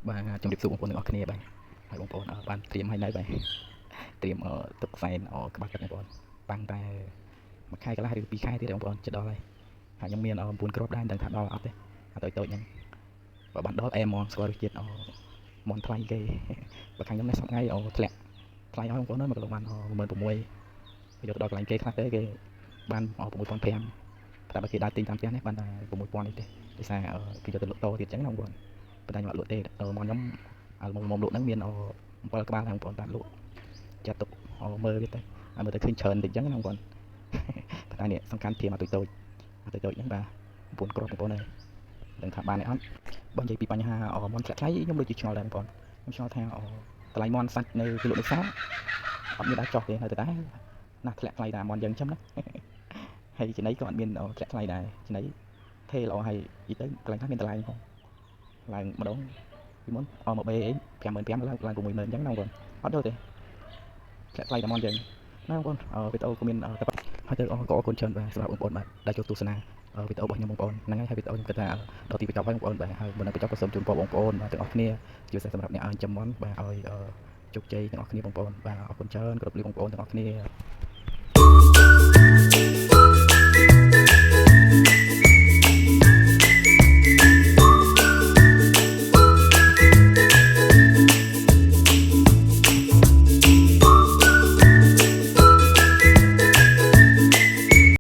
បាទជំរាបសួរបងប្អូនទាំងអស់គ្នាបាទហើយបងប្អូនបានត្រៀមឲ្យនៅបាទត្រៀមទឹកសែនក្បាលទឹកបងប្អូនបាំងតែមួយខែកន្លះឬ2ខែទៀតបងប្អូនជិតដល់ហើយហើយខ្ញុំមាន9គ្រាប់ដែរមិនដឹងថាដល់អត់ទេអាតូចហ្នឹងបើបានដល់អែមមកស្គាល់រសជាតិមន់ថ្លៃគេបើខាងខ្ញុំនេះសប្ថ្ងៃធ្លាក់ថ្លៃឲ្យបងប្អូនមកគីឡូបាន16000យកទៅដល់កន្លែងគេខ្លះទេគេបាន6500តែបើគេដើរទិញតាមផ្ទះនេះបានតែ6000នេះទេដោយសារគេយកទៅលក់តទៀតអញ្ចឹងណាបងប្អូនប៉ុន្តែខ្ញុំអត់លក់ទេមកខ្ញុំមុំលក់ហ្នឹងមាន7ក្បាលហ្នឹងបងប្អូនតាមលក់ចាត់ទុកមើលវាទៅឲ្យមើលទៅឃើញច្រើនតិចអញ្ចឹងណាបងប្អូនប៉ុន្តែនេះសំខាន់ព្រាមតូចហ្នឹងបាទ9គ្រាប់បងប្អូនហើយដឹងថាបានទេអត់បើនិយាយពីបញ្ហាមន់ធ្លាក់ថ្លៃខ្ញុំដូចជាឆ្ងល់ដែរបងប្អូនខ្ញុំឆ្ងល់ថាតម្លៃមន់សាច់នៅគេលក់នៅផ្សារអត់មានដាក់ចុះទេនៅតែណាធ្លាក់ថ្លៃតែមន់យើងចឹងណាហើយចំណីក៏អត់មានធ្លាក់ថ្លៃដែរចំណីថេល្អហើយនិយាយទៅកន្លែងខ្លះមានតម្លៃផងឡើងម្ដងពីមុនមកបេអី55000ឡើង60000អញ្ចឹងណាបងប្អូនអត់យកទេធ្លាក់ថ្លៃតែមន់យើងណាបងប្អូនវីដេអូក៏មានតែហើយទៅក៏អរគុណច្រើនបាទសម្រាប់បងប្អូនបាទដែលចូលទស្សនាវីដេអូរបស់ខ្ញុំបងប្អូនហ្នឹងហើយវីដេអូខ្ញុំគិតថាដល់ទីបញ្ចប់ហើយបងប្អូនបាទហើយមុននឹងបញ្ចប់ក៏សូមជូនពរបងប្អូនបាទទាំងអស់គ្នាជាពិសេសសម្រាប់អ្នកឲ្យចំមន់បាទឲ្យជោគជ័យទាំងអស់គ្នាបងប្អូនបាទអរគុណច្រើនគ្រប់លាបងប្អូនទាំងអស់គ្នា